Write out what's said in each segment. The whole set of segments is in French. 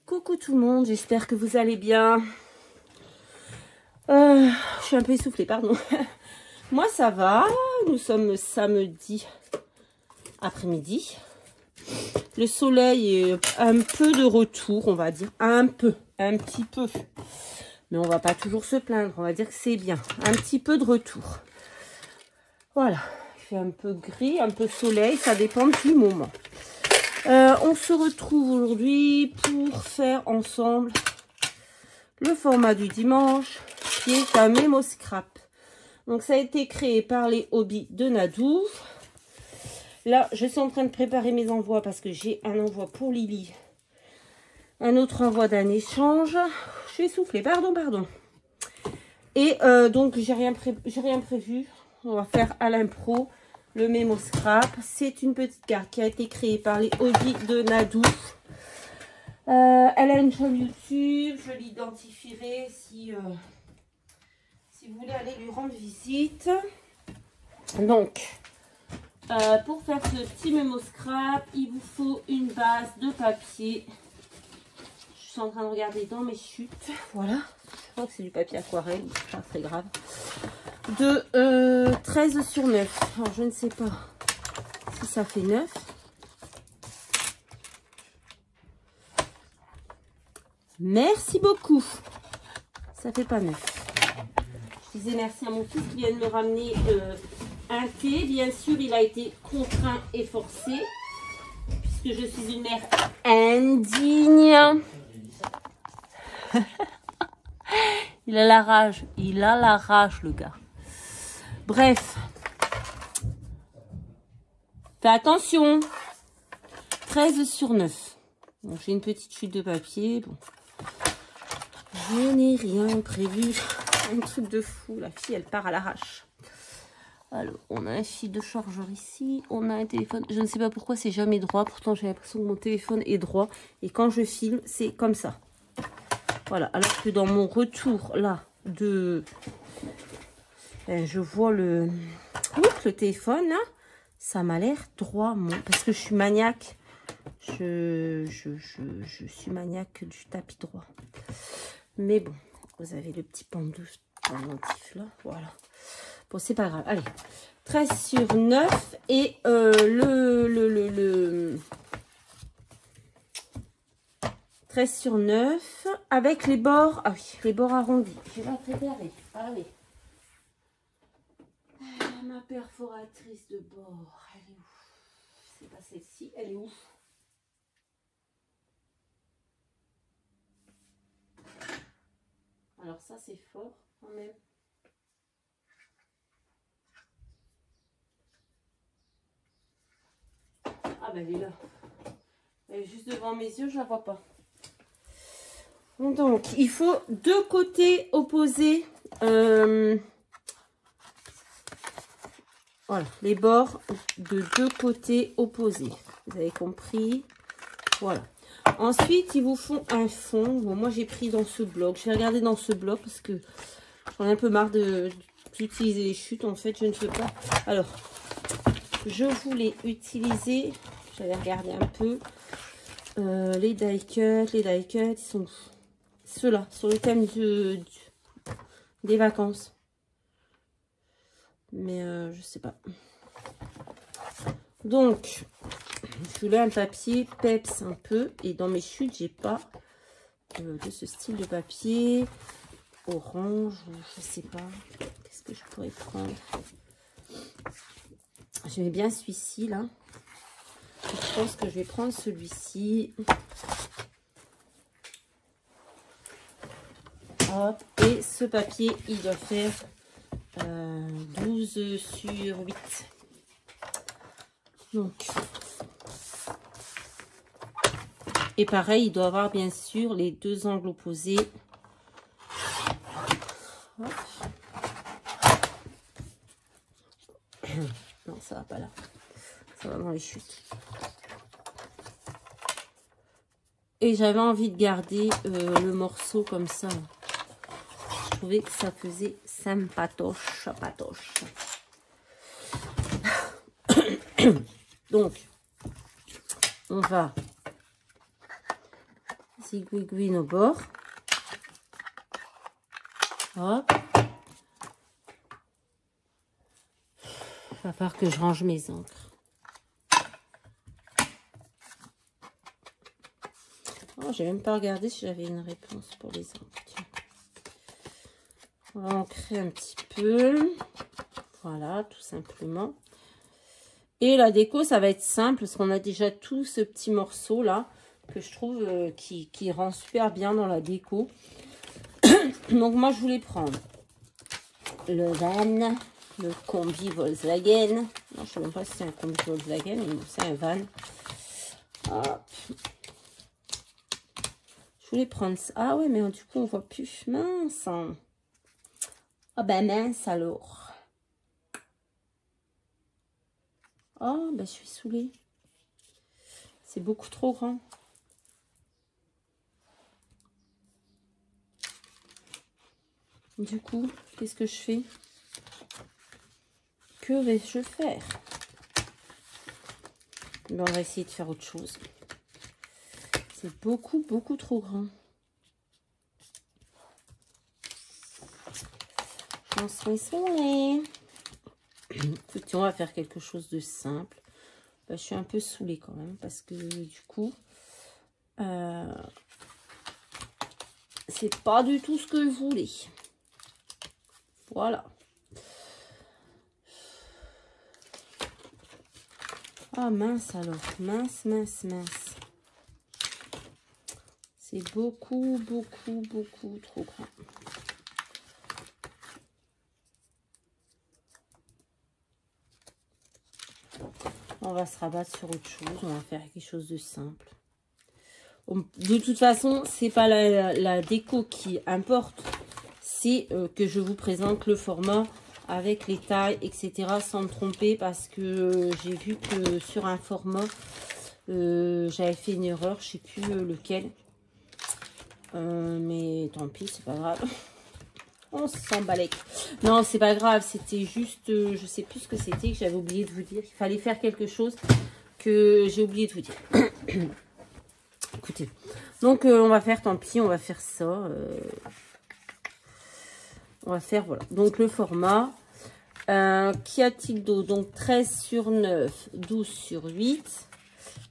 Coucou tout le monde, j'espère que vous allez bien. Je suis un peu essoufflée, pardon. Moi ça va, nous sommes samedi après-midi. Le soleil est un peu de retour, on va dire. Un petit peu. Mais on va pas toujours se plaindre, on va dire que c'est bien. Un petit peu de retour. Voilà, il fait un peu gris, un peu soleil, ça dépend du moment. On se retrouve aujourd'hui pour faire ensemble le format du dimanche, qui est un mémo scrap. Donc ça a été créé par les hobbies de Nadou. Là, je suis en train de préparer mes envois parce que j'ai un envoi pour Lily. Un autre envoi d'un échange. Je suis essoufflée, pardon. Et donc, j'ai rien prévu. On va faire à l'impro le mémo scrap. C'est une petite carte qui a été créée par les hobbies de Nadou. Elle a une chaîne YouTube. Je l'identifierai si vous voulez aller lui rendre visite. Donc, pour faire ce petit mémo scrap, il vous faut une base de papier. Je suis en train de regarder dans mes chutes. Voilà. Je crois que c'est du papier aquarelle. Pas très grave. De 13 sur 9. Alors, je ne sais pas si ça fait 9. Merci beaucoup. Ça fait pas 9. Je disais merci à mon fils qui vient de me ramener un thé. Bien sûr, il a été contraint et forcé. Puisque je suis une mère indigne. Il a la rage. Il a la rage, le gars. Bref. Fais attention. 13 sur 9. Donc, j'ai une petite chute de papier. Bon. Je n'ai rien prévu. Un truc de fou. La fille, elle part à l'arrache. Alors, on a un fil de chargeur ici. On a un téléphone. Je ne sais pas pourquoi c'est jamais droit. Pourtant, j'ai l'impression que mon téléphone est droit. Et quand je filme, c'est comme ça. Voilà. Alors que dans mon retour, là, je vois le téléphone, là. Ça m'a l'air droit, moi. Parce que je suis maniaque. Je suis maniaque du tapis droit. Mais bon, vous avez le petit pendentif là. Voilà. Bon, c'est pas grave. Allez. 13 sur 9. Et le 13 sur 9. Avec les bords. Ah oui, les bords arrondis. Je vais la préparer. Allez. Ma perforatrice de bord. Elle est où? C'est pas celle-ci. Elle est où? Alors ça, c'est fort quand même. Ah ben elle est là. Elle est juste devant mes yeux, je la vois pas. Donc, il faut deux côtés opposés. Voilà, les bords de deux côtés opposés. Vous avez compris? Voilà. Ensuite, ils vous font un fond. Bon, moi, j'ai pris dans ce bloc. Je vais regarder dans ce bloc parce que j'en ai un peu marre d'utiliser les chutes. En fait, je ne veux pas. Alors, je voulais utiliser... J'allais regarder un peu. Les die cuts. Les die cuts, ils sont... Ceux-là, sur le thème des vacances. Mais je sais pas. Donc... Je voulais un papier peps un peu. Et dans mes chutes, j'ai pas de ce style de papier. Orange ou je sais pas. Qu'est-ce que je pourrais prendre? J'aimais bien celui-ci là. Je pense que je vais prendre celui-ci. Hop. Et ce papier, il doit faire 12 sur 8. Donc... Et pareil, il doit avoir bien sûr les deux angles opposés. Hop. Non, ça va pas là. Ça va dans les chutes. Et j'avais envie de garder le morceau comme ça. Je trouvais que ça faisait sympatoche, patoche. Donc, on va zigouigouis nos bords. Hop. Il va falloir que je range mes encres. Oh, j'ai même pas regardé si j'avais une réponse pour les encres. Tiens. On va ancrer un petit peu. Voilà, tout simplement. Et la déco, ça va être simple parce qu'on a déjà tout ce petit morceau là que je trouve qui rend super bien dans la déco. Donc moi, je voulais prendre le van, le combi Volkswagen. Non, je ne sais même pas si c'est un combi Volkswagen, mais c'est un van. Hop. Je voulais prendre ça. Ah ouais, mais du coup, on voit plus. Mince. Ah ben mince alors. Oh, ben je suis saoulée. C'est beaucoup trop grand. Du coup, qu'est-ce que je fais? Que vais-je faire? Ben, on va essayer de faire autre chose. C'est beaucoup, beaucoup trop grand. J'en serais saoulée. Écoutez, on va faire quelque chose de simple. Ben, je suis un peu saoulée quand même parce que du coup, c'est pas du tout ce que je voulais. Voilà. Ah mince alors, mince, mince, mince. C'est beaucoup, beaucoup, beaucoup trop grand. On va se rabattre sur autre chose. On va faire quelque chose de simple. De toute façon, c'est pas la déco qui importe. C'est que je vous présente le format avec les tailles, etc. sans me tromper. Parce que j'ai vu que sur un format, j'avais fait une erreur. Je sais plus lequel. Mais tant pis, c'est pas grave. On s'en balèque. Non, c'est pas grave. C'était juste, je sais plus ce que c'était que j'avais oublié de vous dire. Il fallait faire quelque chose que j'ai oublié de vous dire. Écoutez. Donc, on va faire, tant pis, on va faire ça. On va faire, voilà. Donc, le format. Qu'y a-t-il d'autre? Donc, 13 sur 9, 12 sur 8.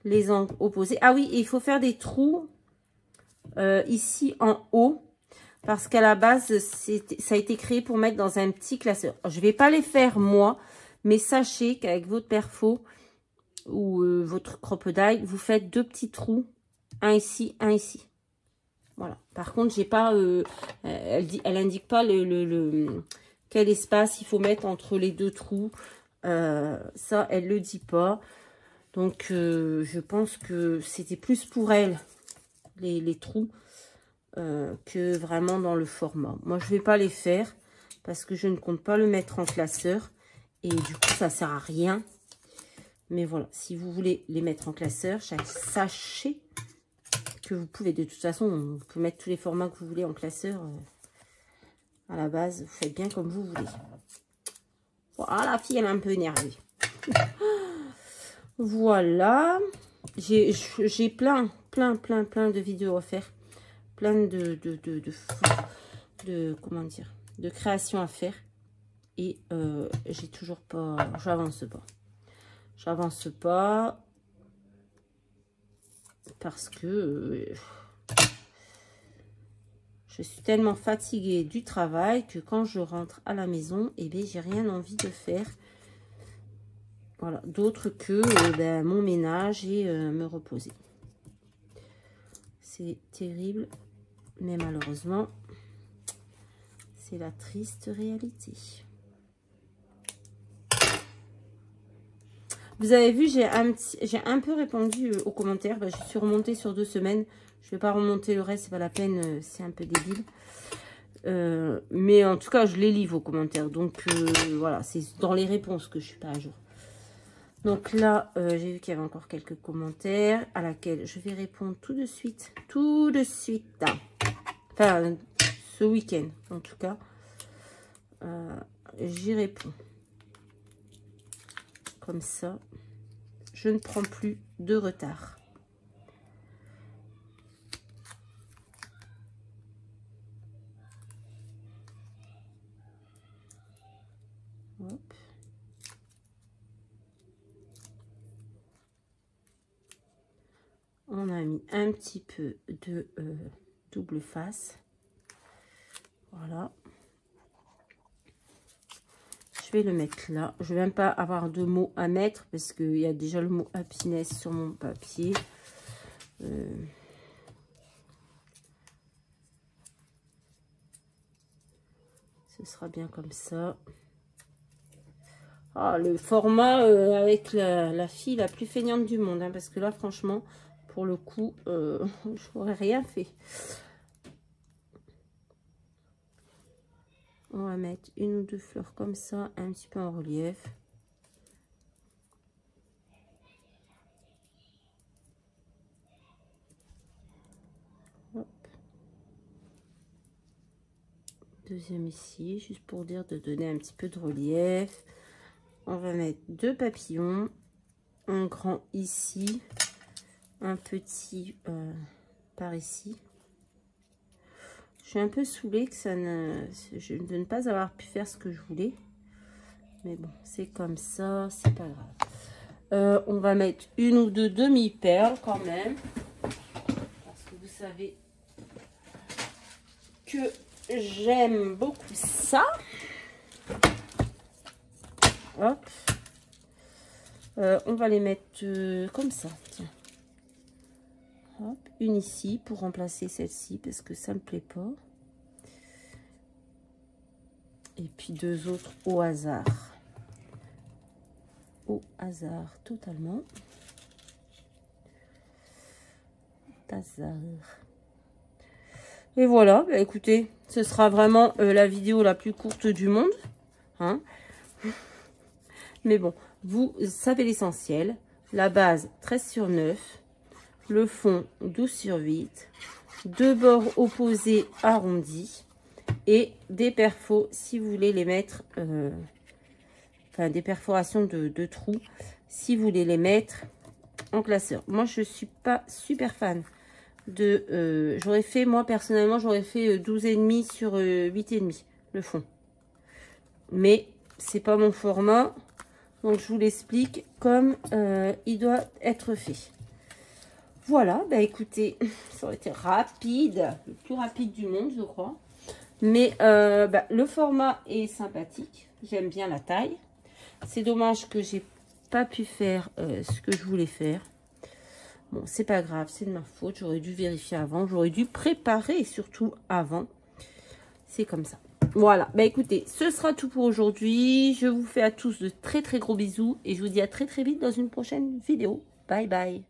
Les angles opposés. Ah oui, et il faut faire des trous ici en haut. Parce qu'à la base, ça a été créé pour mettre dans un petit classeur. Alors, je ne vais pas les faire moi, mais sachez qu'avec votre perfo ou votre crocodile, vous faites deux petits trous, un ici, un ici. Voilà. Par contre, j'ai pas, elle indique pas quel espace il faut mettre entre les deux trous. Ça, elle le dit pas. Donc, je pense que c'était plus pour elle les trous. Que vraiment dans le format. Moi, je vais pas les faire parce que je ne compte pas le mettre en classeur et du coup, ça sert à rien. Mais voilà, si vous voulez les mettre en classeur, sachez que vous pouvez, de toute façon, vous pouvez mettre tous les formats que vous voulez en classeur. À la base, vous faites bien comme vous voulez. Voilà, la fille, elle est un peu énervée. Voilà. J'ai plein de vidéos à faire. Plein comment dire, de créations à faire et j'ai toujours pas, j'avance pas parce que je suis tellement fatiguée du travail que quand je rentre à la maison, et bien j'ai rien envie de faire, voilà, d'autre que mon ménage et me reposer. C'est terrible. Mais malheureusement, c'est la triste réalité. Vous avez vu, j'ai un peu répondu aux commentaires. Ben, je suis remontée sur 2 semaines. Je ne vais pas remonter le reste, c'est pas la peine. C'est un peu débile. Mais en tout cas, je les lis vos commentaires. Donc voilà, c'est dans les réponses que je ne suis pas à jour. Donc là, j'ai vu qu'il y avait encore quelques commentaires à laquelle je vais répondre tout de suite. Tout de suite. Enfin, ce week-end, en tout cas, j'y réponds. Comme ça, je ne prends plus de retard. On a mis un petit peu de double face. Voilà. Je vais le mettre là. Je ne vais même pas avoir de mots à mettre parce qu'il y a déjà le mot happiness sur mon papier. Ce sera bien comme ça. Ah, le format avec la fille la plus feignante du monde. Hein, parce que là, franchement, pour le coup, je n'aurais rien fait. On va mettre une ou deux fleurs comme ça, un petit peu en relief. Hop. Deuxième ici, juste pour dire de donner un petit peu de relief. On va mettre deux papillons, un grand ici, un petit par ici. Je suis un peu saoulée que de ne pas avoir pu faire ce que je voulais. Mais bon, c'est comme ça, c'est pas grave. On va mettre une ou deux demi-perles quand même. Parce que vous savez que j'aime beaucoup ça. Hop. On va les mettre comme ça. Tiens. Hop. Une ici pour remplacer celle-ci parce que ça me plaît pas. Et puis deux autres au hasard. Au hasard totalement. Hasard. Et voilà, bah écoutez, ce sera vraiment la vidéo la plus courte du monde. Hein. Mais bon, vous savez l'essentiel. La base 13/9. Le fond 12/8. Deux bords opposés arrondis. Et des perfos si vous voulez les mettre. Enfin, des perforations de trous. Si vous voulez les mettre en classeur. Moi, je suis pas super fan de... j'aurais fait, moi, personnellement, j'aurais fait 12,5 sur 8,5 le fond. Mais c'est pas mon format. Donc, je vous l'explique comme il doit être fait. Voilà, bah écoutez, ça aurait été rapide, le plus rapide du monde, je crois. Mais bah, le format est sympathique. J'aime bien la taille. C'est dommage que j'ai pas pu faire ce que je voulais faire. Bon, c'est pas grave, c'est de ma faute. J'aurais dû vérifier avant. J'aurais dû préparer surtout avant. C'est comme ça. Voilà, bah écoutez, ce sera tout pour aujourd'hui. Je vous fais à tous de très très gros bisous. Et je vous dis à très très vite dans une prochaine vidéo. Bye bye.